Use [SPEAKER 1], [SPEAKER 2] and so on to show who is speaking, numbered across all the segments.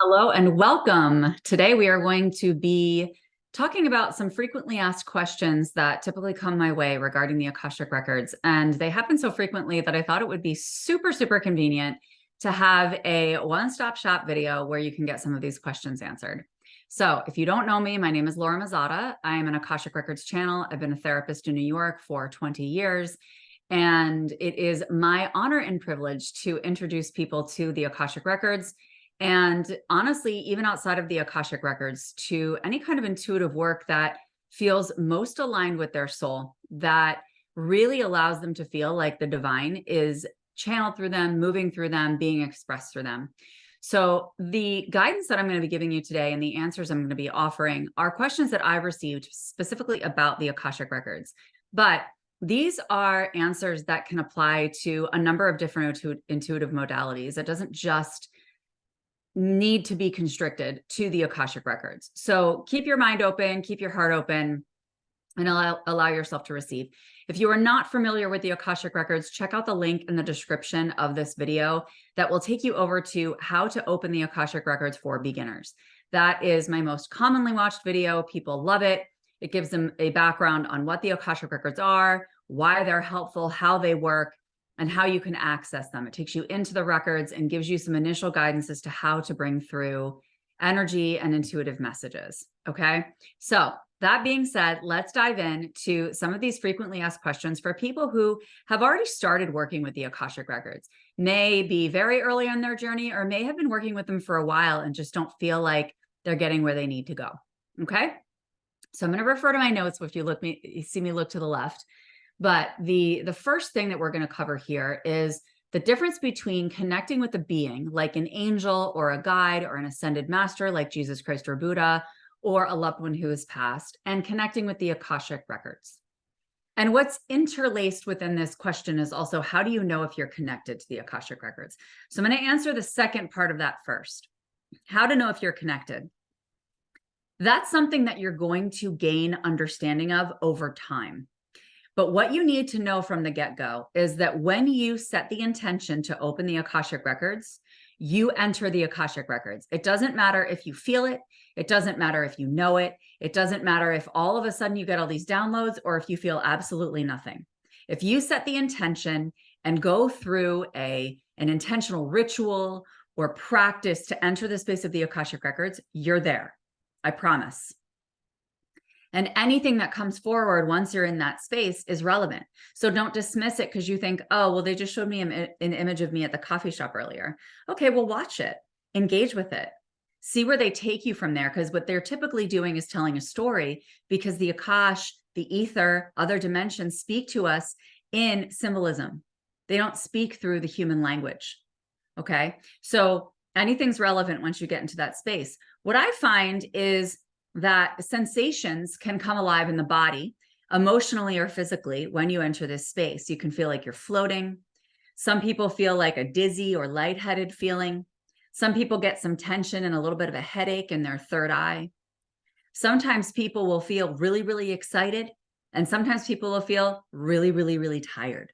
[SPEAKER 1] Hello and welcome. Today we are going to be talking about some frequently asked questions that typically come my way regarding the Akashic Records. And they happen so frequently that I thought it would be super convenient to have a one-stop shop video where you can get some of these questions answered. So if you don't know me, my name is Laura Mazzata. I am an Akashic Records channel. I've been a therapist in New York for 20 years. And it is my honor and privilege to introduce people to the Akashic Records. And honestly, even outside of the Akashic Records, to any kind of intuitive work that feels most aligned with their soul, that really allows them to feel like the divine is channeled through them, moving through them, being expressed through them. So the guidance that I'm going to be giving you today and the answers I'm going to be offering are questions that I've received specifically about the Akashic Records. But these are answers that can apply to a number of different intuitive modalities. It doesn't just need to be constricted to the Akashic Records. So keep your mind open, keep your heart open, and allow yourself to receive. If you are not familiar with the Akashic Records, check out the link in the description of this video that will take you over to how to open the Akashic Records for beginners. That is my most commonly watched video. People love it. It gives them a background on what the Akashic Records are, why they're helpful, how they work, and how you can access them. It takes you into the records and gives you some initial guidance as to how to bring through energy and intuitive messages. Okay. So that being said, let's dive into some of these frequently asked questions for people who have already started working with the Akashic Records, may be very early on their journey, or may have been working with them for a while and just don't feel like they're getting where they need to go. Okay. So I'm going to refer to my notes if you see me look to the left. But the first thing that we're going to cover here is the difference between connecting with a being like an angel or a guide or an ascended master like Jesus Christ or Buddha, or a loved one who has passed, and connecting with the Akashic Records. And what's interlaced within this question is also, how do you know if you're connected to the Akashic Records? So I'm going to answer the second part of that first. How to know if you're connected. That's something that you're going to gain understanding of over time. But what you need to know from the get-go is that when you set the intention to open the Akashic Records, you enter the Akashic Records. It doesn't matter if you feel it. It doesn't matter if you know it. It doesn't matter if all of a sudden you get all these downloads or if you feel absolutely nothing. If you set the intention and go through an intentional ritual or practice to enter the space of the Akashic Records, you're there. I promise. And anything that comes forward once you're in that space is relevant. So don't dismiss it because you think, oh, well, they just showed me an image of me at the coffee shop earlier. Okay, well, watch it, engage with it, see where they take you from there. Because what they're typically doing is telling a story, because the Akash, the ether, other dimensions speak to us in symbolism. They don't speak through the human language. Okay, so anything's relevant once you get into that space. What I find is that sensations can come alive in the body, emotionally or physically, when you enter this space. You can feel like you're floating. Some people feel like a dizzy or lightheaded feeling. Some people get some tension and a little bit of a headache in their third eye. Sometimes people will feel really excited, and sometimes people will feel really tired.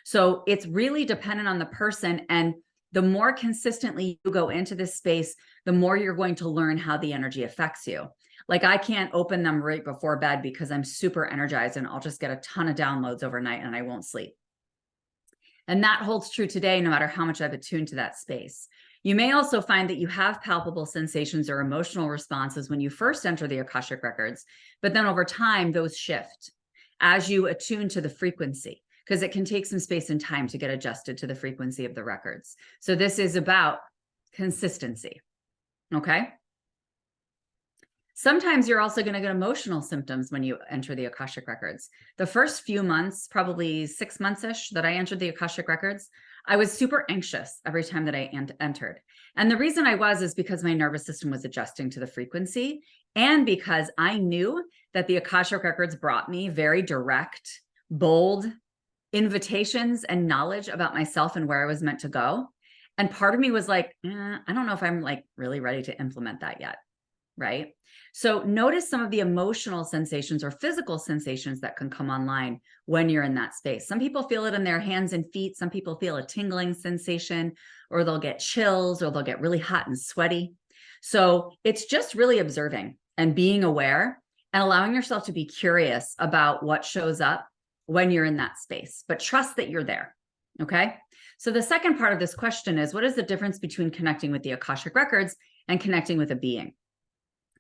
[SPEAKER 1] So it's really dependent on the person, and the more consistently you go into this space, the more you're going to learn how the energy affects you. Like, I can't open them right before bed because I'm super energized and I'll just get a ton of downloads overnight and I won't sleep. And that holds true today, no matter how much I've attuned to that space. You may also find that you have palpable sensations or emotional responses when you first enter the Akashic Records, but then over time, those shift as you attune to the frequency, because it can take some space and time to get adjusted to the frequency of the records. So this is about consistency, okay? Sometimes you're also going to get emotional symptoms when you enter the Akashic Records. The first few months, probably 6 months-ish that I entered the Akashic Records, I was super anxious every time that I entered. And the reason I was is because my nervous system was adjusting to the frequency, and because I knew that the Akashic Records brought me very direct, bold invitations and knowledge about myself and where I was meant to go. And part of me was like, I don't know if I'm like really ready to implement that yet. Right? So notice some of the emotional sensations or physical sensations that can come online when you're in that space. Some people feel it in their hands and feet. Some people feel a tingling sensation, or they'll get chills, or they'll get really hot and sweaty. So it's just really observing and being aware and allowing yourself to be curious about what shows up when you're in that space, but trust that you're there. Okay. So the second part of this question is, what is the difference between connecting with the Akashic Records and connecting with a being?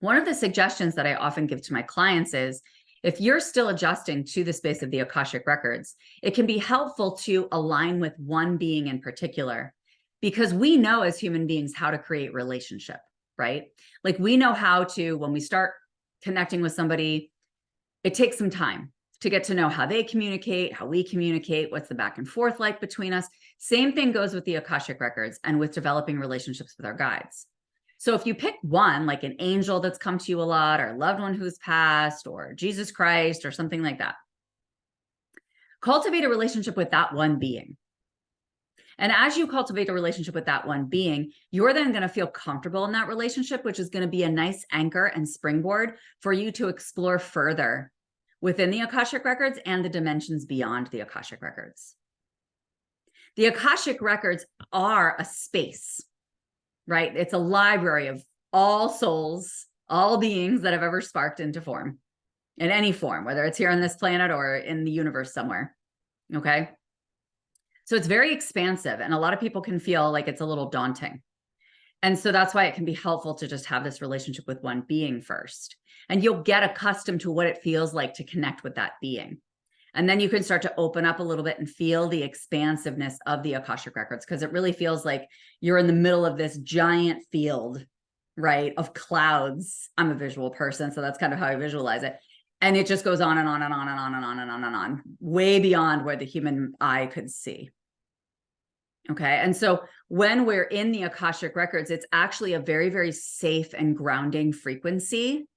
[SPEAKER 1] One of the suggestions that I often give to my clients is, if you're still adjusting to the space of the Akashic Records, it can be helpful to align with one being in particular, because we know as human beings how to create relationship, right? Like we know how to, when we start connecting with somebody, it takes some time to get to know how they communicate, how we communicate, what's the back and forth like between us. Same thing goes with the Akashic Records and with developing relationships with our guides. So if you pick one, like an angel that's come to you a lot, or a loved one who's passed, or Jesus Christ, or something like that, cultivate a relationship with that one being. And as you cultivate a relationship with that one being, you're then going to feel comfortable in that relationship, which is going to be a nice anchor and springboard for you to explore further within the Akashic Records and the dimensions beyond the Akashic Records. The Akashic Records are a space, right? It's a library of all souls, all beings that have ever sparked into form, in any form, whether it's here on this planet or in the universe somewhere. Okay. So it's very expansive, and a lot of people can feel like it's a little daunting. And so that's why it can be helpful to just have this relationship with one being first. And you'll get accustomed to what it feels like to connect with that being. And then you can start to open up a little bit and feel the expansiveness of the Akashic Records, because it really feels like you're in the middle of this giant field, right, of clouds. I'm a visual person, so that's kind of how I visualize it. And it just goes on and on and on and on and on and on and on, way beyond where the human eye could see. Okay. And so when we're in the Akashic Records, it's actually a very, very safe and grounding frequency,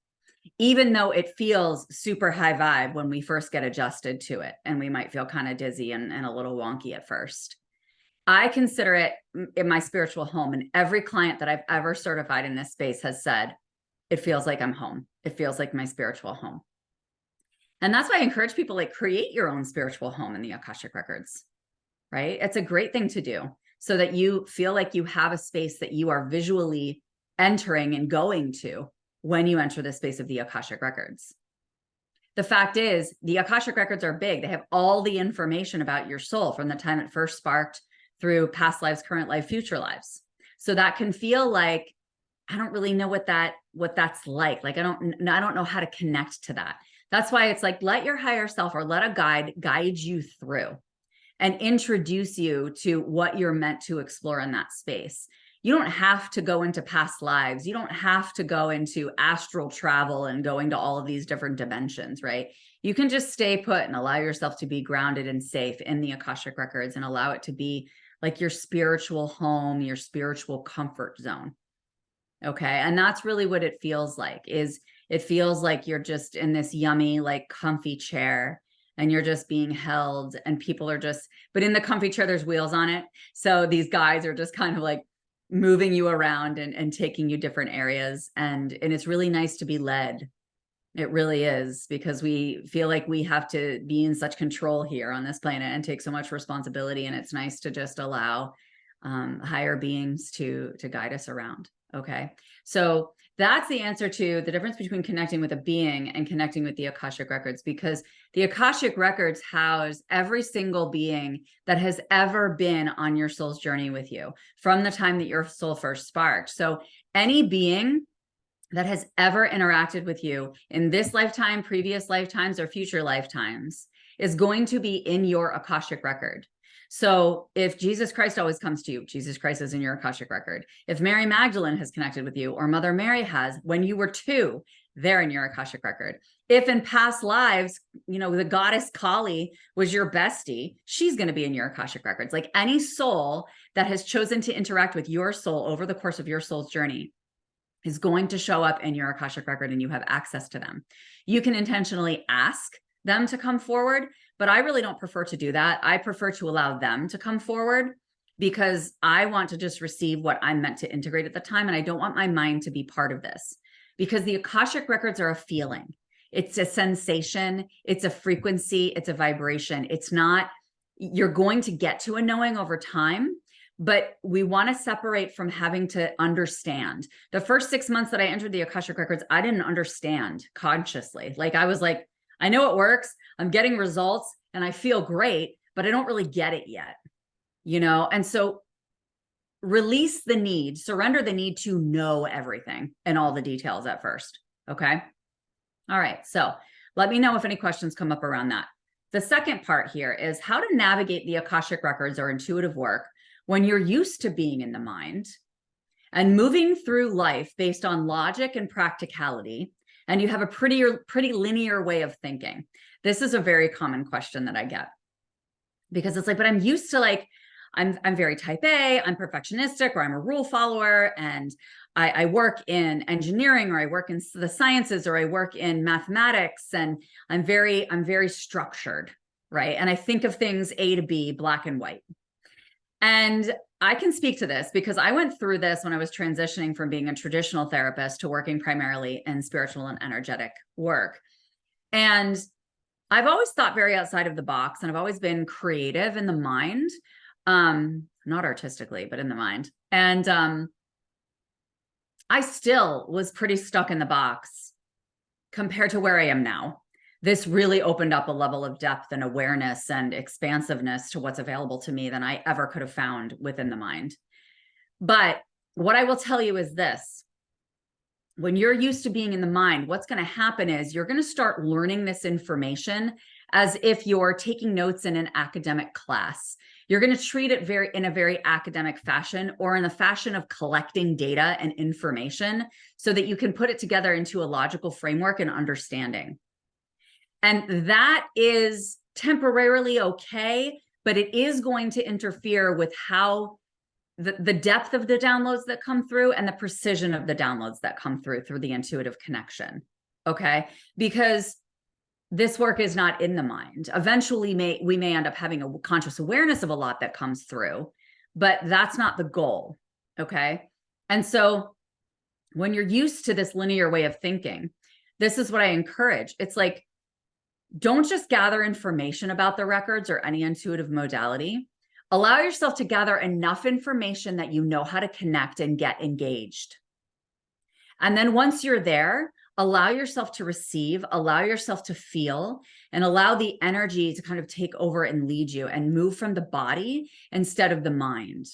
[SPEAKER 1] even though it feels super high vibe when we first get adjusted to it, and we might feel kind of dizzy and a little wonky at first. I consider it in my spiritual home, and every client that I've ever certified in this space has said, it feels like I'm home. It feels like my spiritual home. And that's why I encourage people, like, create your own spiritual home in the Akashic Records, right? It's a great thing to do so that you feel like you have a space that you are visually entering and going to when you enter the space of the Akashic Records. The fact is, the Akashic Records are big. They have all the information about your soul from the time it first sparked through past lives, current life, future lives. So that can feel like, I don't really know what that's like. Like, I don't know how to connect to that. That's why it's like, let your higher self, or let a guide you through and introduce you to what you're meant to explore in that space. You don't have to go into past lives. You don't have to go into astral travel and going to all of these different dimensions, right? You can just stay put and allow yourself to be grounded and safe in the Akashic Records, and allow it to be like your spiritual home, your spiritual comfort zone. Okay. And that's really what it feels like. Is it feels like you're just in this yummy, like, comfy chair, and you're just being held, and people are just, but in the comfy chair, there's wheels on it. So these guys are just kind of like moving you around and taking you different areas. And it's really nice to be led. It really is, because we feel like we have to be in such control here on this planet and take so much responsibility. And it's nice to just allow higher beings to guide us around. Okay. So that's the answer to the difference between connecting with a being and connecting with the Akashic Records, because the Akashic Records house every single being that has ever been on your soul's journey with you from the time that your soul first sparked. So any being that has ever interacted with you in this lifetime, previous lifetimes, or future lifetimes is going to be in your Akashic Record. So if Jesus Christ always comes to you, Jesus Christ is in your Akashic Record. If Mary Magdalene has connected with you, or Mother Mary has, when you were 2, they're in your Akashic Record. If in past lives, the goddess Kali was your bestie, she's going to be in your Akashic Records. Like, any soul that has chosen to interact with your soul over the course of your soul's journey is going to show up in your Akashic Record, and you have access to them. You can intentionally ask them to come forward, but I really don't prefer to do that. I prefer to allow them to come forward, because I want to just receive what I'm meant to integrate at the time. And I don't want my mind to be part of this, because the Akashic Records are a feeling. It's a sensation. It's a frequency. It's a vibration. It's not, you're going to get to a knowing over time, but we want to separate from having to understand. The first 6 months that I entered the Akashic Records, I didn't understand consciously. Like I was like, I know it works, I'm getting results and I feel great, but I don't really get it yet, you know? And so release the need, surrender the need to know everything and all the details at first. Okay. All right. So let me know if any questions come up around that. The second part here is how to navigate the Akashic Records or intuitive work when you're used to being in the mind and moving through life based on logic and practicality, and you have a pretty linear way of thinking. This is a very common question that I get, because it's like, but I'm used to like, I'm very type A, I'm perfectionistic, or I'm a rule follower, and I work in engineering, or I work in the sciences, or I work in mathematics, and I'm very structured, right? And I think of things A to B, black and white. And I can speak to this because I went through this when I was transitioning from being a traditional therapist to working primarily in spiritual and energetic work. And I've always thought very outside of the box, and I've always been creative in the mind, not artistically, but in the mind. And I still was pretty stuck in the box compared to where I am now. This really opened up a level of depth and awareness and expansiveness to what's available to me than I ever could have found within the mind. But what I will tell you is this: when you're used to being in the mind, what's going to happen is you're going to start learning this information as if you're taking notes in an academic class. You're going to treat it in a very academic fashion, or in the fashion of collecting data and information so that you can put it together into a logical framework and understanding. And that is temporarily okay, but it is going to interfere with how the depth of the downloads that come through and the precision of the downloads that come through the intuitive connection. Okay. Because this work is not in the mind. Eventually we may end up having a conscious awareness of a lot that comes through, but that's not the goal. Okay. And so when you're used to this linear way of thinking, this is what I encourage. It's like, don't just gather information about the records or any intuitive modality. Allow yourself to gather enough information that you know how to connect and get engaged. And then once you're there, allow yourself to receive, allow yourself to feel, and allow the energy to kind of take over and lead you and move from the body instead of the mind.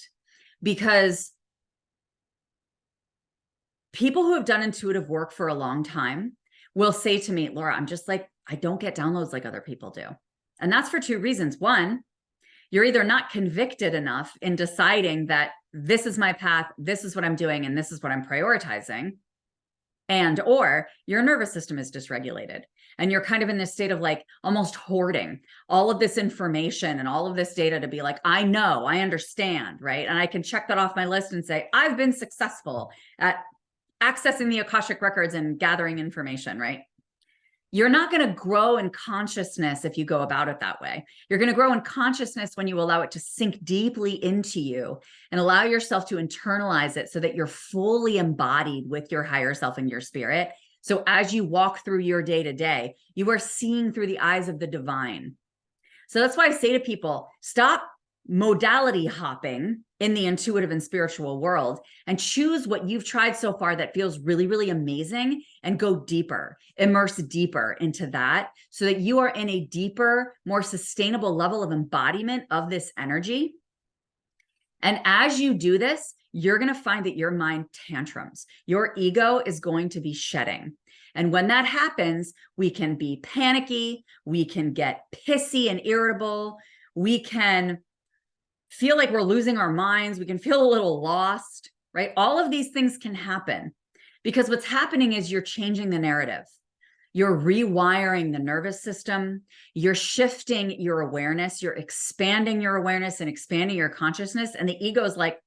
[SPEAKER 1] Because people who have done intuitive work for a long time will say to me, Laura, I'm just like, I don't get downloads like other people do. And that's for two reasons. One, you're either not convicted enough in deciding that this is my path, this is what I'm doing, and this is what I'm prioritizing. And or your nervous system is dysregulated and you're kind of in this state of like almost hoarding all of this information and all of this data to be like, I know, I understand, right? And I can check that off my list and say, I've been successful at accessing the Akashic Records and gathering information, right? You're not going to grow in consciousness if you go about it that way. You're going to grow in consciousness when you allow it to sink deeply into you and allow yourself to internalize it so that you're fully embodied with your higher self and your spirit. So as you walk through your day to day, you are seeing through the eyes of the divine. So that's why I say to people, stop modality hopping in the intuitive and spiritual world and choose what you've tried so far that feels really, really amazing and go deeper, immerse deeper into that so that you are in a deeper, more sustainable level of embodiment of this energy. And as you do this, you're going to find that your mind tantrums. Your ego is going to be shedding. And when that happens, we can be panicky, we can get pissy and irritable, we can feel like we're losing our minds, we can feel a little lost, right? All of these things can happen because what's happening is you're changing the narrative. You're rewiring the nervous system. You're shifting your awareness. You're expanding your awareness and expanding your consciousness. And the ego is like,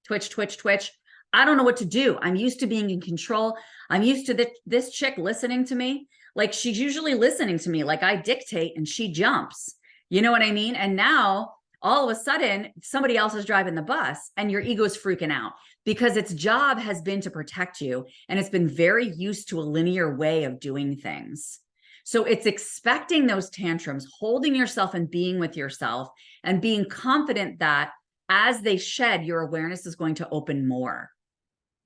[SPEAKER 1] twitch, twitch, twitch. I don't know what to do. I'm used to being in control. I'm used to this chick listening to me. Like she's usually listening to me, like I dictate and she jumps. You know what I mean? And now all of a sudden somebody else is driving the bus and your ego is freaking out because its job has been to protect you. And it's been very used to a linear way of doing things. So it's expecting those tantrums, holding yourself and being with yourself and being confident that as they shed, your awareness is going to open more.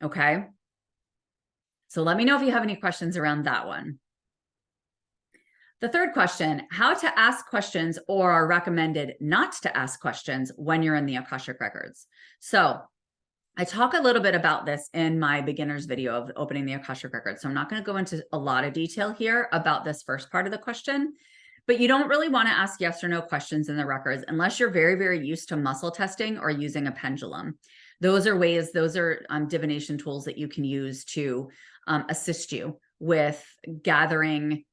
[SPEAKER 1] Okay. So let me know if you have any questions around that one. The third question, how to ask questions or are recommended not to ask questions when you're in the Akashic Records. So I talk a little bit about this in my beginner's video of opening the Akashic Records. So I'm not going to go into a lot of detail here about this first part of the question, but you don't really want to ask yes or no questions in the records unless you're very, very used to muscle testing or using a pendulum. Those are ways, those are divination tools that you can use to assist you with gathering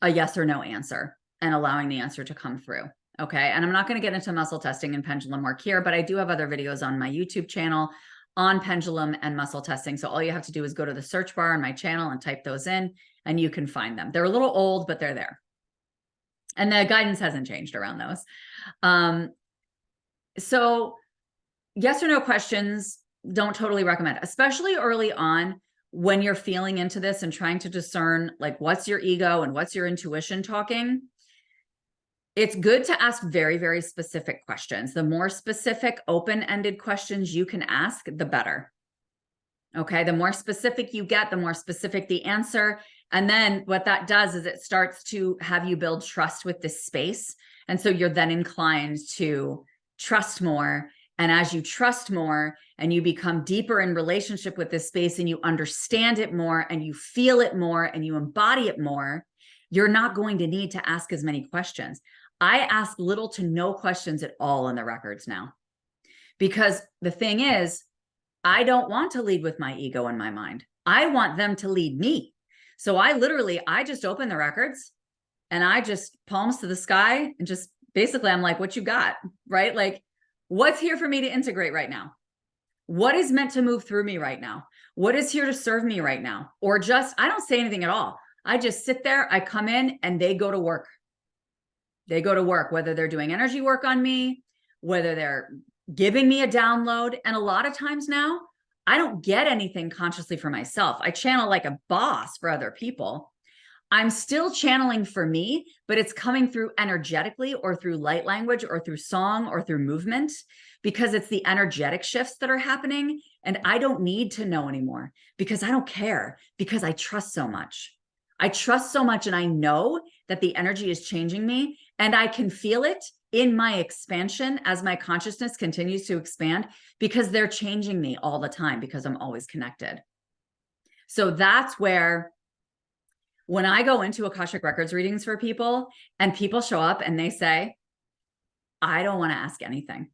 [SPEAKER 1] a yes or no answer and allowing the answer to come through. Okay. And I'm not going to get into muscle testing and pendulum work here, but I do have other videos on my YouTube channel on pendulum and muscle testing. So all you have to do is go to the search bar on my channel and type those in and you can find them. They're a little old, but they're there. And the guidance hasn't changed around those. So yes or no questions, don't totally recommend, especially early on when you're feeling into this and trying to discern like what's your ego and what's your intuition talking. It's good to ask very, very specific questions. The more specific, open-ended questions you can ask, the better. Okay, the more specific you get, the more specific the answer. And then what that does is it starts to have you build trust with this space. And so you're then inclined to trust more. And as you trust more and you become deeper in relationship with this space and you understand it more and you feel it more and you embody it more, you're not going to need to ask as many questions. I ask little to no questions at all in the records now, because the thing is, I don't want to lead with my ego and my mind. I want them to lead me. So I just open the records and I just palms to the sky and just basically I'm like, what you got, right? Like, what's here for me to integrate right now? What is meant to move through me right now? What is here to serve me right now? Or just, I don't say anything at all. I just sit there, I come in and they go to work. They go to work, whether they're doing energy work on me, whether they're giving me a download. And a lot of times now, I don't get anything consciously for myself. I channel like a boss for other people. I'm still channeling for me, but it's coming through energetically or through light language or through song or through movement, because it's the energetic shifts that are happening. And I don't need to know anymore because I don't care, because I trust so much. I trust so much and I know that the energy is changing me and I can feel it in my expansion as my consciousness continues to expand, because they're changing me all the time because I'm always connected. So that's where, when I go into Akashic Records readings for people and people show up and they say, I don't want to ask anything,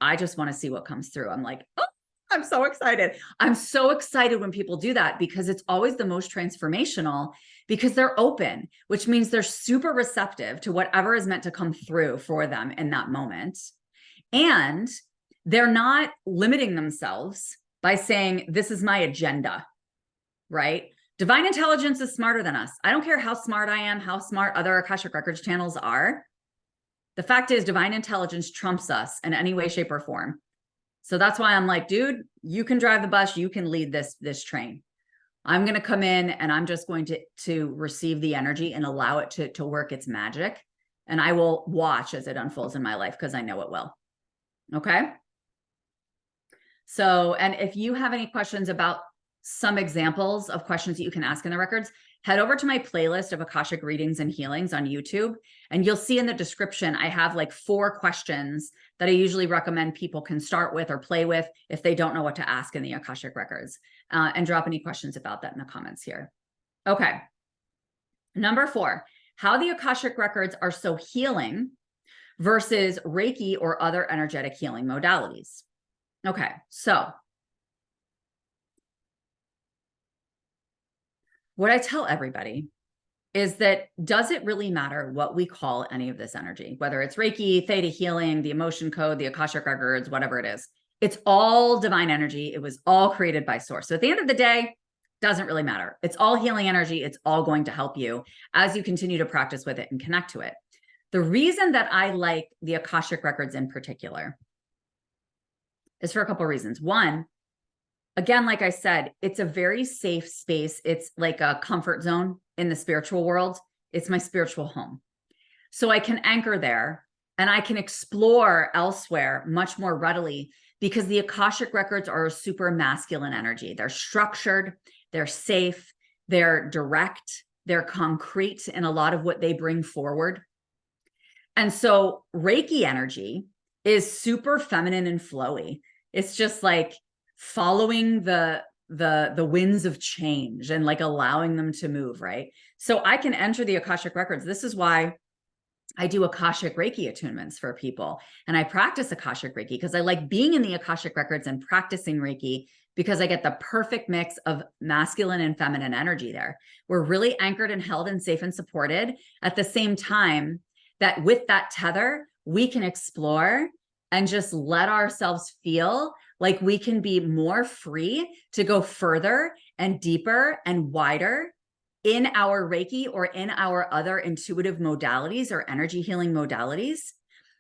[SPEAKER 1] I just want to see what comes through. I'm like, oh, I'm so excited. I'm so excited when people do that, because it's always the most transformational, because they're open, which means they're super receptive to whatever is meant to come through for them in that moment. And they're not limiting themselves by saying, this is my agenda, right? Divine intelligence is smarter than us. I don't care how smart I am, how smart other Akashic Records channels are. The fact is, divine intelligence trumps us in any way, shape, or form. So that's why I'm like, dude, you can drive the bus, you can lead this train. I'm going to come in and I'm just going to receive the energy and allow it to work its magic. And I will watch as it unfolds in my life, because I know it will. Okay. So, and if you have any questions about some examples of questions that you can ask in the records, head over to my playlist of Akashic readings and healings on YouTube. And you'll see in the description, I have like 4 questions that I usually recommend people can start with or play with if they don't know what to ask in the Akashic Records, and drop any questions about that in the comments here. Okay. Number 4, how the Akashic Records are so healing versus Reiki or other energetic healing modalities. Okay. So what I tell everybody is that, does it really matter what we call any of this energy, whether it's Reiki, theta healing, the emotion code, the Akashic Records, whatever it is? It's all divine energy. It was all created by source. So at the end of the day, doesn't really matter. It's all healing energy. It's all going to help you as you continue to practice with it and connect to it. The reason that I like the Akashic Records in particular is for a couple of reasons. One, again, like I said, it's a very safe space. It's like a comfort zone in the spiritual world. It's my spiritual home. So I can anchor there and I can explore elsewhere much more readily because the Akashic records are a super masculine energy. They're structured, they're safe, they're direct, they're concrete in a lot of what they bring forward. And so Reiki energy is super feminine and flowy. It's just like following the winds of change and like allowing them to move, right? So I can enter the Akashic records. This is why I do Akashic Reiki attunements for people. And I practice Akashic Reiki because I like being in the Akashic records and practicing Reiki because I get the perfect mix of masculine and feminine energy there. We're really anchored and held and safe and supported at the same time that with that tether, we can explore and just let ourselves feel like we can be more free to go further and deeper and wider in our Reiki or in our other intuitive modalities or energy healing modalities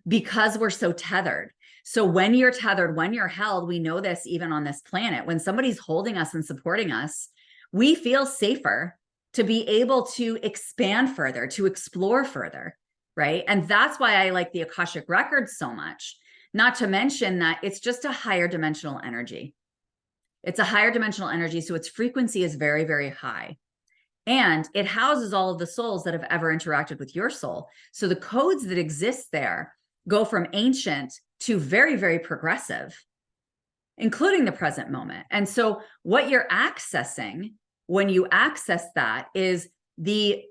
[SPEAKER 1] because we're so tethered. So when you're tethered, when you're held, we know this even on this planet, when somebody's holding us and supporting us, we feel safer to be able to expand further, to explore further, right? And that's why I like the Akashic records so much, not to mention that it's just a higher dimensional energy. It's a higher dimensional energy, so its frequency is very, very high. And it houses all of the souls that have ever interacted with your soul. So the codes that exist there go from ancient to very, very progressive, including the present moment. And so what you're accessing when you access that is the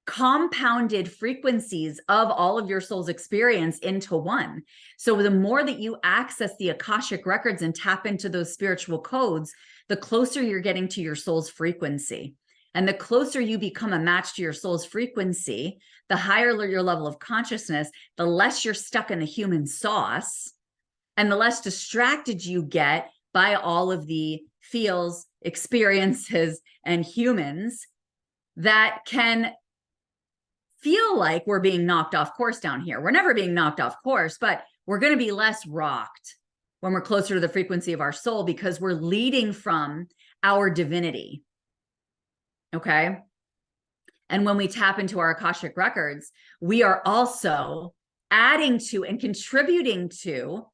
[SPEAKER 1] compounded frequencies of all of your soul's experience into one. So the more that you access the Akashic records and tap into those spiritual codes, the closer you're getting to your soul's frequency. And the closer you become a match to your soul's frequency, the higher your level of consciousness, the less you're stuck in the human sauce, and the less distracted you get by all of the feels, experiences, and humans that can feel like we're being knocked off course down here. We're never being knocked off course, but we're going to be less rocked when we're closer to the frequency of our soul because we're leading from our divinity. Okay. And when we tap into our Akashic records, we are also adding to and contributing to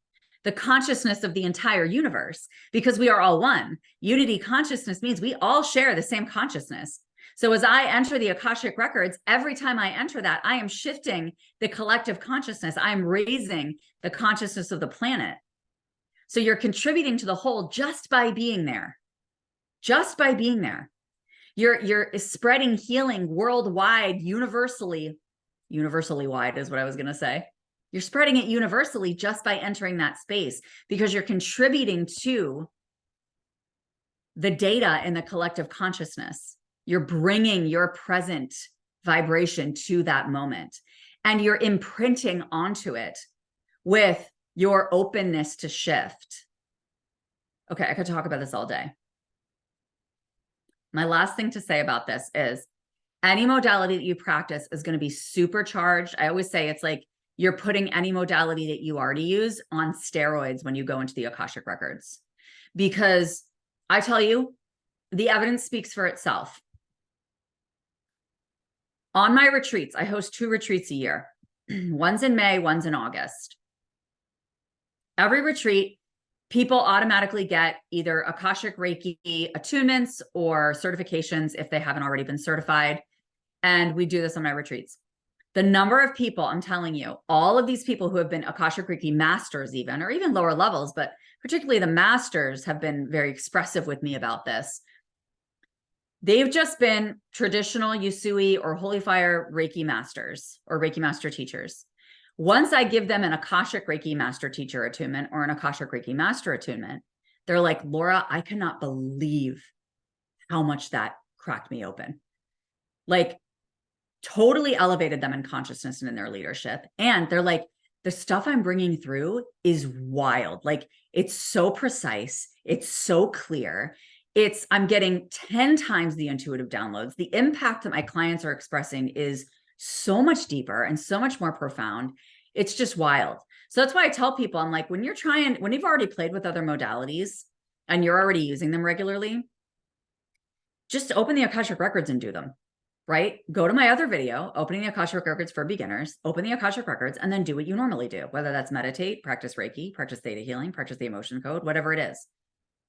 [SPEAKER 1] the consciousness of the entire universe because we are all one. Unity consciousness means we all share the same consciousness. So as I enter the Akashic records, every time I enter that, I am shifting the collective consciousness. I'm raising the consciousness of the planet. So you're contributing to the whole just by being there, just by being there. You're spreading healing worldwide, universally wide is what I was going to say. You're spreading it universally just by entering that space because you're contributing to the data in the collective consciousness. You're bringing your present vibration to that moment and you're imprinting onto it with your openness to shift. Okay, I could talk about this all day. My last thing to say about this is any modality that you practice is going to be supercharged. I always say it's like you're putting any modality that you already use on steroids when you go into the Akashic records. Because I tell you, the evidence speaks for itself. On my retreats, I host 2 retreats a year. One's in May, one's in August. Every retreat, people automatically get either Akashic Reiki attunements or certifications if they haven't already been certified. And we do this on my retreats. The number of people, I'm telling you, all of these people who have been Akashic Reiki masters even, or even lower levels, but particularly the masters have been very expressive with me about this. They've just been traditional Usui or Holy Fire Reiki masters or Reiki master teachers. Once I give them an Akashic Reiki master teacher attunement or an Akashic Reiki master attunement, they're like, Laura, I cannot believe how much that cracked me open. Like, totally elevated them in consciousness and in their leadership. And they're like, the stuff I'm bringing through is wild. Like, it's so precise. It's so clear. I'm getting 10 times the intuitive downloads. The impact that my clients are expressing is so much deeper and so much more profound. It's just wild. So that's why I tell people, I'm like, when you've already played with other modalities and you're already using them regularly, just open the Akashic records and do them. right? Go to my other video, Opening the Akashic Records for Beginners, open the Akashic Records, and then do what you normally do, whether that's meditate, practice Reiki, practice theta healing, practice the emotion code, whatever it is.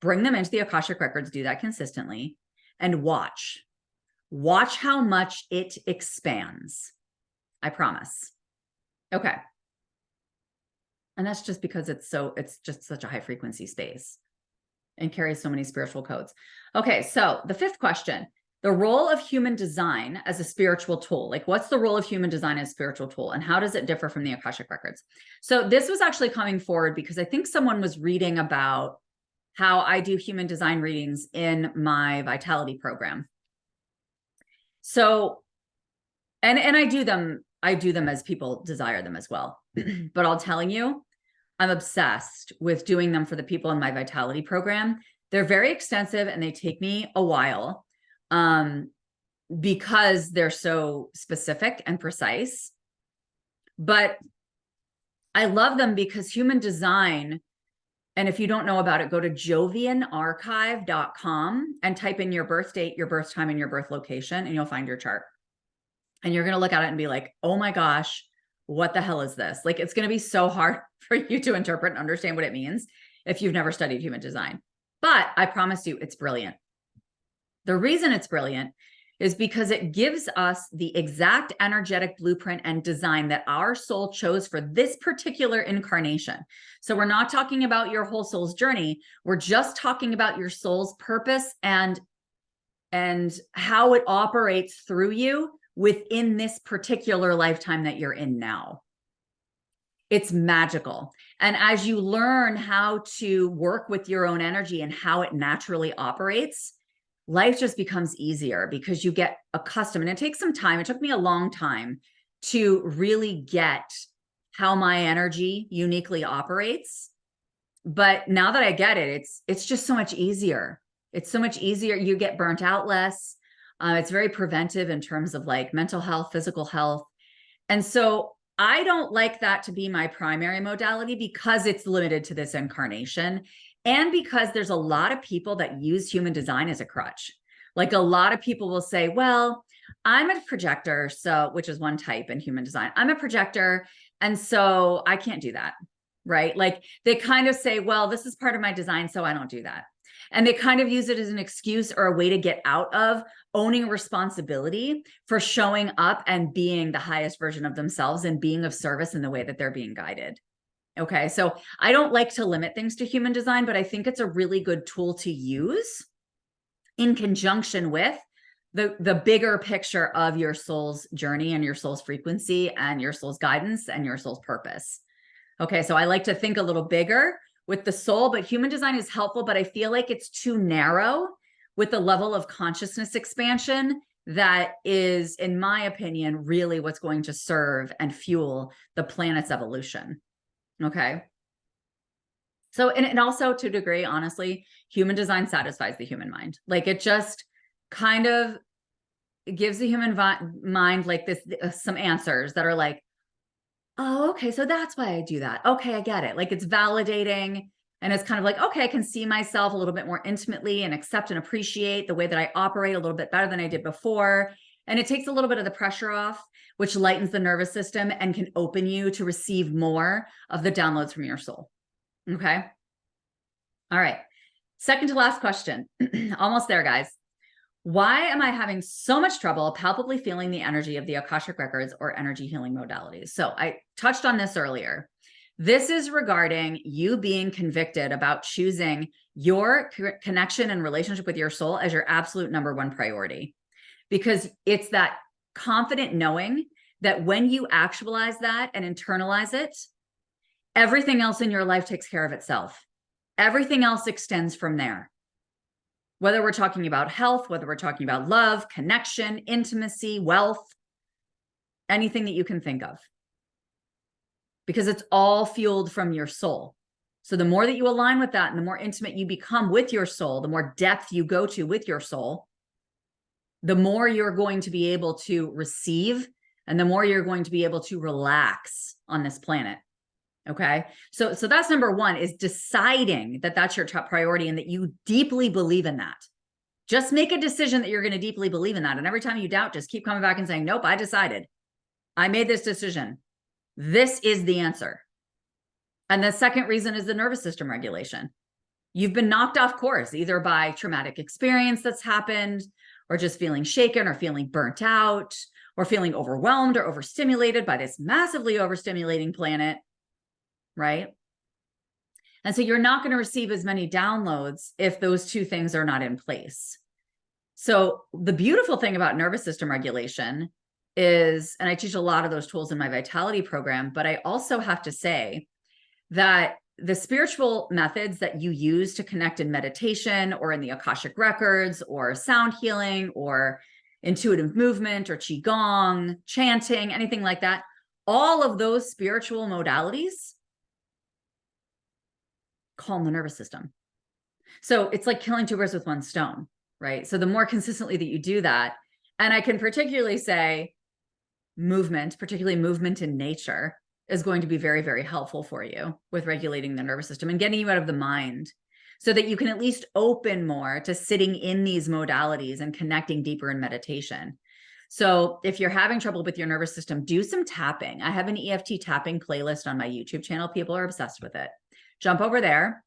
[SPEAKER 1] Bring them into the Akashic Records, do that consistently, and watch. Watch how much it expands. I promise. Okay. And that's just because it's just such a high frequency space and carries so many spiritual codes. Okay, so the fifth question, the role of human design as a spiritual tool. Like, what's the role of human design as a spiritual tool, and how does it differ from the Akashic Records? So this was actually coming forward because I think someone was reading about how I do human design readings in my Vitality program. So, and I do them as people desire them as well. But I'll tell you, I'm obsessed with doing them for the people in my Vitality program. They're very extensive and they take me a while because they're so specific and precise. But I love them because human design, and if you don't know about it, go to jovianarchive.com and type in your birth date, your birth time, and your birth location, and you'll find your chart. And you're going to look at it and be like, oh my gosh, what the hell is this? Like, it's going to be so hard for you to interpret and understand what it means if you've never studied human design. But I promise you, it's brilliant. The reason it's brilliant is because it gives us the exact energetic blueprint and design that our soul chose for this particular incarnation. So we're not talking about your whole soul's journey. We're just talking about your soul's purpose and how it operates through you within this particular lifetime that you're in now. It's magical. And as you learn how to work with your own energy and how it naturally operates, life just becomes easier because you get accustomed. And it takes some time. It took me a long time to really get how my energy uniquely operates. But now that I get it, it's just so much easier. It's so much easier. You get burnt out less. It's very preventive in terms of like mental health, physical health. And so I don't like that to be my primary modality because it's limited to this incarnation. And because there's a lot of people that use human design as a crutch. Like, a lot of people will say, well, I'm a projector, so, which is one type in human design. I'm a projector, and so I can't do that, right? Like, they kind of say, well, this is part of my design, so I don't do that. And they kind of use it as an excuse or a way to get out of owning responsibility for showing up and being the highest version of themselves and being of service in the way that they're being guided. Okay, so I don't like to limit things to human design, but I think it's a really good tool to use in conjunction with the bigger picture of your soul's journey and your soul's frequency and your soul's guidance and your soul's purpose. Okay, so I like to think a little bigger with the soul, but human design is helpful, but I feel like it's too narrow with the level of consciousness expansion that is, in my opinion, really what's going to serve and fuel the planet's evolution. Okay. So, and also to a degree, honestly, human design satisfies the human mind. Like, it just kind of gives the human mind like this, some answers that are like, oh, okay, so that's why I do that. Okay, I get it. Like, it's validating, and it's kind of like, okay, I can see myself a little bit more intimately and accept and appreciate the way that I operate a little bit better than I did before. And it takes a little bit of the pressure off, which lightens the nervous system and can open you to receive more of the downloads from your soul. Okay. All right. Second to last question. Almost there, guys. Why am I having so much trouble palpably feeling the energy of the Akashic Records or energy healing modalities? So I touched on this earlier. This is regarding you being convicted about choosing your connection and relationship with your soul as your absolute number one priority. Because it's that confident knowing that when you actualize that and internalize it, everything else in your life takes care of itself. Everything else extends from there. Whether we're talking about health, whether we're talking about love, connection, intimacy, wealth, anything that you can think of. Because it's all fueled from your soul. So the more that you align with that and the more intimate you become with your soul, the more depth you go to with your soul, the more you're going to be able to receive and the more you're going to be able to relax on this planet. Okay. So that's number one, is deciding that that's your top priority and that you deeply believe in that. Just make a decision that you're going to deeply believe in that. And every time you doubt, just keep coming back and saying, nope, I decided. I made this decision. This is the answer. And the second reason is the nervous system regulation. You've been knocked off course, either by traumatic experience that's happened, or just feeling shaken, or feeling burnt out, or feeling overwhelmed or overstimulated by this massively overstimulating planet, right? And so you're not going to receive as many downloads if those two things are not in place. So the beautiful thing about nervous system regulation is, and I teach a lot of those tools in my Vitality program, but I also have to say that the spiritual methods that you use to connect in meditation or in the Akashic Records or sound healing or intuitive movement or Qigong, chanting, anything like that, all of those spiritual modalities calm the nervous system. So it's like killing two birds with one stone, right? So the more consistently that you do that, and I can particularly say movement, particularly movement in nature, is going to be very, very helpful for you with regulating the nervous system and getting you out of the mind so that you can at least open more to sitting in these modalities and connecting deeper in meditation. So if you're having trouble with your nervous system, do some tapping. I have an EFT tapping playlist on my YouTube channel. People are obsessed with it. Jump over there,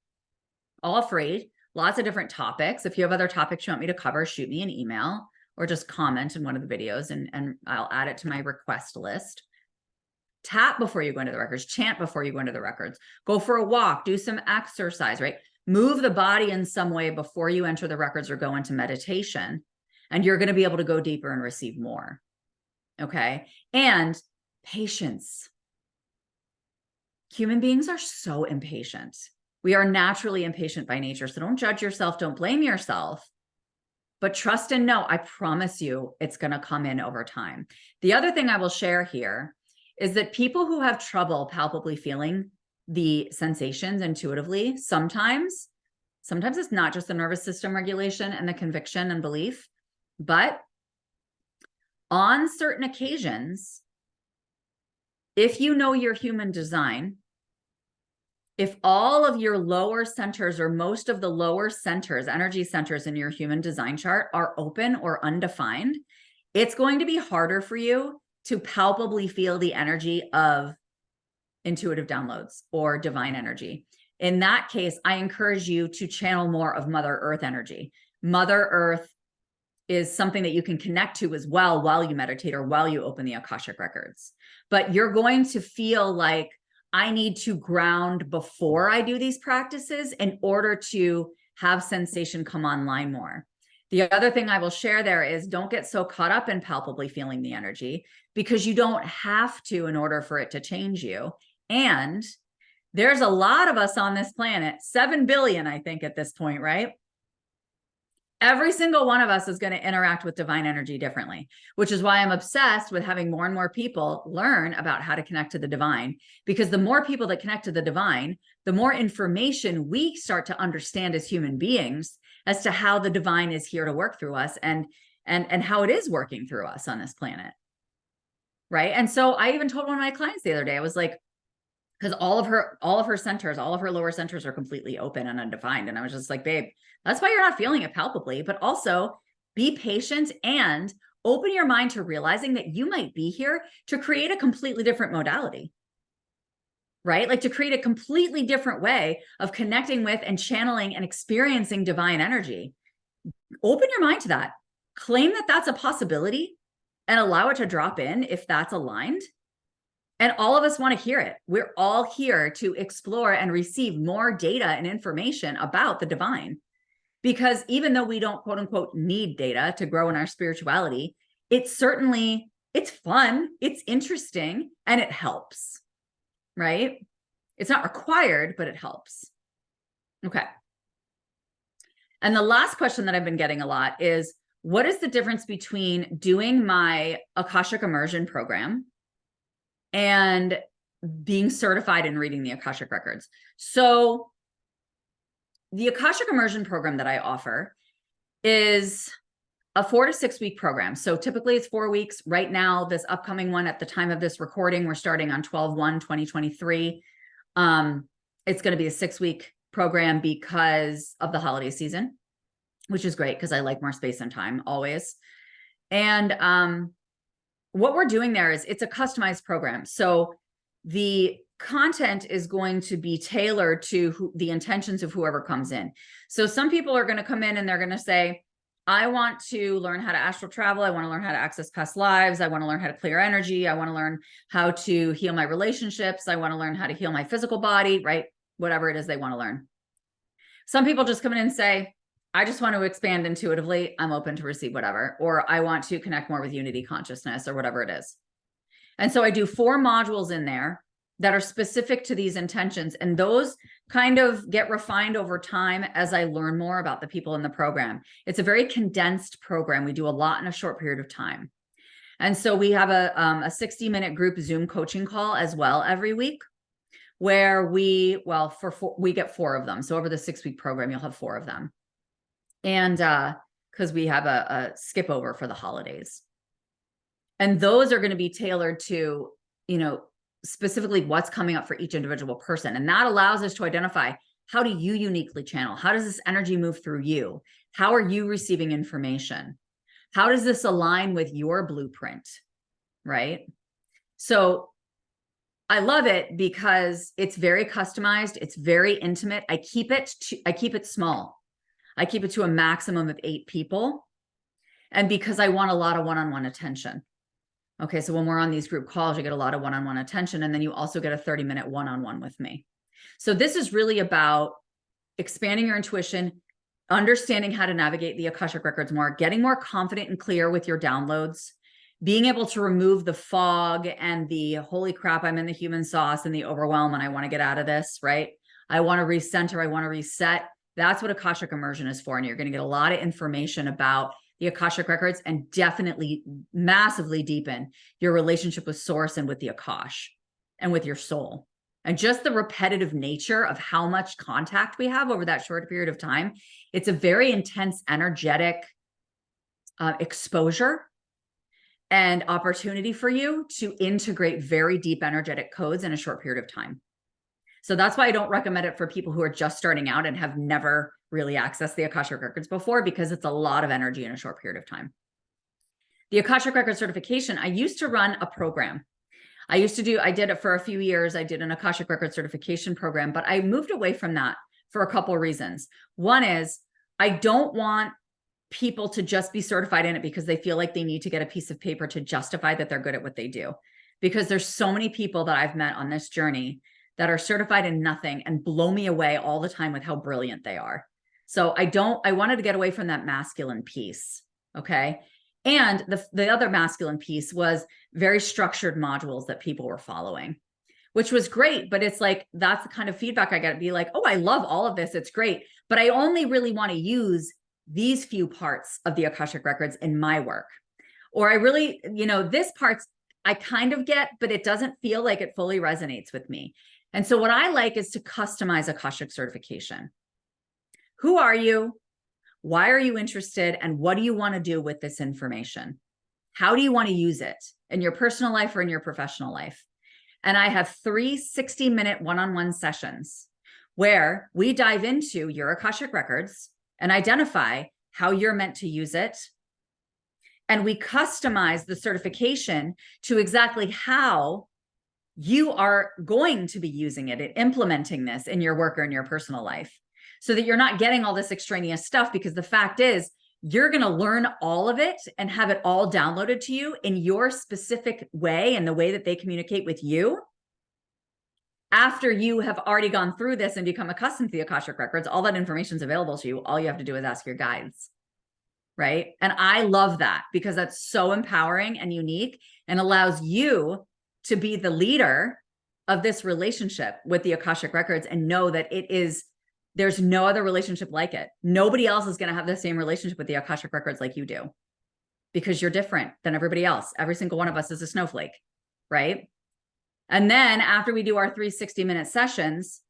[SPEAKER 1] all free, lots of different topics. If you have other topics you want me to cover, shoot me an email or just comment in one of the videos and I'll add it to my request list. Tap before you go into the records, chant before you go into the records, go for a walk, do some exercise, right? Move the body in some way before you enter the records or go into meditation. And you're going to be able to go deeper and receive more. Okay. And patience. Human beings are so impatient. We are naturally impatient by nature. So don't judge yourself. Don't blame yourself. But trust and know, I promise you, it's going to come in over time. The other thing I will share here is that people who have trouble palpably feeling the sensations intuitively, sometimes it's not just the nervous system regulation and the conviction and belief, but on certain occasions, if you know your human design, if all of your lower centers or most of the lower centers, energy centers in your human design chart are open or undefined, it's going to be harder for you to palpably feel the energy of intuitive downloads or divine energy. In that case, I encourage you to channel more of Mother Earth energy. Mother Earth is something that you can connect to as well while you meditate or while you open the Akashic Records. But you're going to feel like, I need to ground before I do these practices in order to have sensation come online more. The other thing I will share there is don't get so caught up in palpably feeling the energy, because you don't have to in order for it to change you. And there's a lot of us on this planet, 7 billion, I think, at this point, right? Every single one of us is going to interact with divine energy differently, which is why I'm obsessed with having more and more people learn about how to connect to the divine, because the more people that connect to the divine, the more information we start to understand as human beings as to how the divine is here to work through us and how it is working through us on this planet. Right. And so I even told one of my clients the other day, I was like, because all of her centers, all of her lower centers are completely open and undefined. And I was just like, babe, that's why you're not feeling it palpably, but also be patient and open your mind to realizing that you might be here to create a completely different modality, right? Like to create a completely different way of connecting with and channeling and experiencing divine energy. Open your mind to that. Claim that that's a possibility and allow it to drop in if that's aligned. And all of us want to hear it. We're all here to explore and receive more data and information about the divine. Because even though we don't, quote unquote, need data to grow in our spirituality, it's fun, it's interesting, and it helps, right? It's not required, but it helps. Okay. And the last question that I've been getting a lot is, what is the difference between doing my Akashic Immersion program and being certified in reading the Akashic Records? So the Akashic Immersion program that I offer is a 4 to 6 week program. So typically it's 4 weeks. Right now, this upcoming one at the time of this recording, we're starting on 12/1/2023. It's going to be a 6 week program because of the holiday season. which is great because I like more space and time always. And what we're doing there is it's a customized program. So the content is going to be tailored to the intentions of whoever comes in. So some people are going to come in and they're going to say, I want to learn how to astral travel. I want to learn how to access past lives. I want to learn how to clear energy. I want to learn how to heal my relationships. I want to learn how to heal my physical body, right? Whatever it is they want to learn. Some people just come in and say, I just want to expand intuitively. I'm open to receive whatever, or I want to connect more with unity consciousness or whatever it is. And so I do 4 modules in there that are specific to these intentions. And those kind of get refined over time as I learn more about the people in the program. It's a very condensed program. We do a lot in a short period of time. And so we have a 60-minute group Zoom coaching call as well every week, where we get 4 of them. So over the 6-week program, you'll have 4 of them. And because we have a skip over for the holidays. And those are going to be tailored to, specifically what's coming up for each individual person. And that allows us to identify, how do you uniquely channel? How does this energy move through you? How are you receiving information? How does this align with your blueprint? Right? So I love it because it's very customized. It's very intimate. I keep it small. I keep it to a maximum of 8 people. And because I want a lot of one-on-one attention. Okay, so when we're on these group calls, you get a lot of one-on-one attention, and then you also get a 30-minute one-on-one with me. So this is really about expanding your intuition, understanding how to navigate the Akashic Records more, getting more confident and clear with your downloads, being able to remove the fog and the holy crap, I'm in the human sauce and the overwhelm and I want to get out of this, right? I want to recenter, I want to reset. That's what Akashic Immersion is for. And you're going to get a lot of information about the Akashic Records and definitely massively deepen your relationship with Source and with the Akash and with your soul. And just the repetitive nature of how much contact we have over that short period of time. It's a very intense, energetic exposure and opportunity for you to integrate very deep energetic codes in a short period of time. So that's why I don't recommend it for people who are just starting out and have never really accessed the Akashic Records before, because it's a lot of energy in a short period of time. The Akashic Records certification, I used to run a program. I did it for a few years. I did an Akashic Records certification program, but I moved away from that for a couple of reasons. One is I don't want people to just be certified in it because they feel like they need to get a piece of paper to justify that they're good at what they do. Because there's so many people that I've met on this journey that are certified in nothing and blow me away all the time with how brilliant they are. So I wanted to get away from that masculine piece. Okay. And the other masculine piece was very structured modules that people were following, which was great. But it's like, that's the kind of feedback I got to be like, oh, I love all of this. It's great. But I only really want to use these few parts of the Akashic Records in my work. Or I really, this part's I kind of get, but it doesn't feel like it fully resonates with me. And so what I like is to customize Akashic certification. Who are you? Why are you interested? And what do you want to do with this information? How do you want to use it in your personal life or in your professional life? And I have 3 60-minute one-on-one sessions where we dive into your Akashic Records and identify how you're meant to use it. And we customize the certification to exactly how you are going to be using it and implementing this in your work or in your personal life, so that you're not getting all this extraneous stuff, because the fact is you're going to learn all of it and have it all downloaded to you in your specific way and the way that they communicate with you. After you have already gone through this and become accustomed to the Akashic Records, all that information is available to you. All you have to do is ask your guides. Right. And I love that because that's so empowering and unique and allows you to be the leader of this relationship with the Akashic Records and know that there's no other relationship like it. Nobody else is going to have the same relationship with the Akashic Records like you do, because you're different than everybody else. Every single one of us is a snowflake, right? And then after we do our 3 60-minute sessions,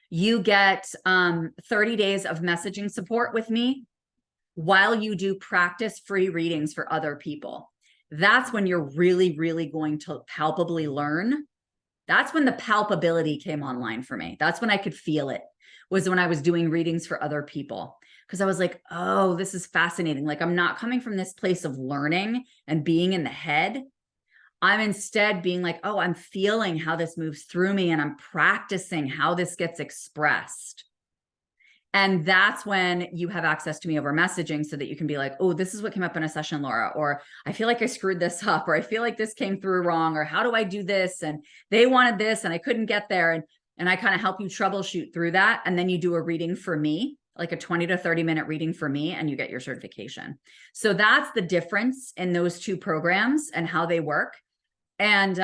[SPEAKER 1] you get 30 days of messaging support with me while you do practice free readings for other people. That's when you're really, really going to palpably learn. That's when the palpability came online for me. That's when I could feel it, was when I was doing readings for other people. because I was like, oh, this is fascinating. Like, I'm not coming from this place of learning and being in the head. I'm instead being like, oh, I'm feeling how this moves through me, and I'm practicing how this gets expressed. And that's when you have access to me over messaging, so that you can be like, oh, this is what came up in a session, Laura, or I feel like I screwed this up, or I feel like this came through wrong, or how do I do this? And they wanted this and I couldn't get there. And I kind of help you troubleshoot through that. And then you do a reading for me, like a 20 to 30 minute reading for me, and you get your certification. So that's the difference in those two programs and how they work. And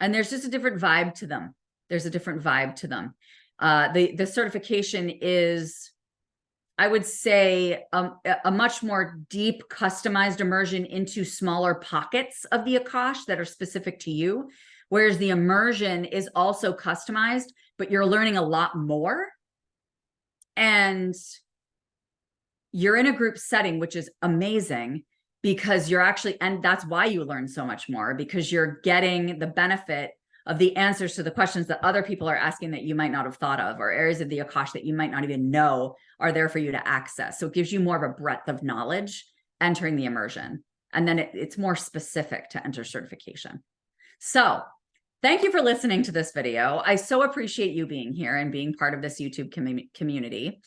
[SPEAKER 1] there's just a different vibe to them. There's a different vibe to them. The certification is, I would say, a much more deep, customized immersion into smaller pockets of the Akash that are specific to you. Whereas the immersion is also customized, but you're learning a lot more. And you're in a group setting, which is amazing, because you're actually, and that's why you learn so much more, because you're getting the benefit of the answers to the questions that other people are asking that you might not have thought of, or areas of the Akash that you might not even know are there for you to access. So it gives you more of a breadth of knowledge entering the immersion. And then it's more specific to enter certification. So thank you for listening to this video. I so appreciate you being here and being part of this YouTube community.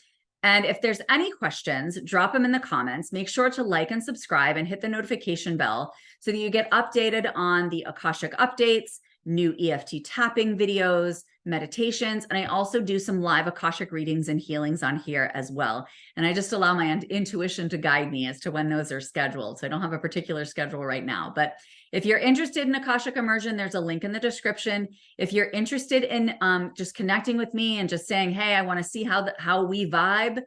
[SPEAKER 1] And if there's any questions, drop them in the comments. Make sure to like and subscribe and hit the notification bell so that you get updated on the Akashic updates, new EFT tapping videos, meditations, and I also do some live Akashic readings and healings on here as well. And I just allow my intuition to guide me as to when those are scheduled. So I don't have a particular schedule right now, but if you're interested in Akashic Immersion, there's a link in the description. If you're interested in just connecting with me and just saying, hey, I want to see how we vibe,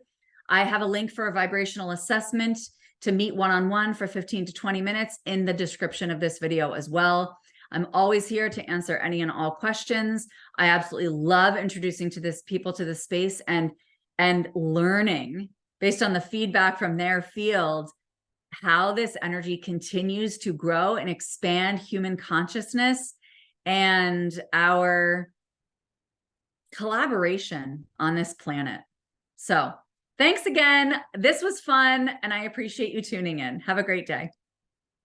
[SPEAKER 1] I have a link for a vibrational assessment to meet one-on-one for 15 to 20 minutes in the description of this video as well. I'm always here to answer any and all questions. I absolutely love introducing people to this space and learning based on the feedback from their field, how this energy continues to grow and expand human consciousness and our collaboration on this planet. So thanks again. This was fun, and I appreciate you tuning in. Have a great day.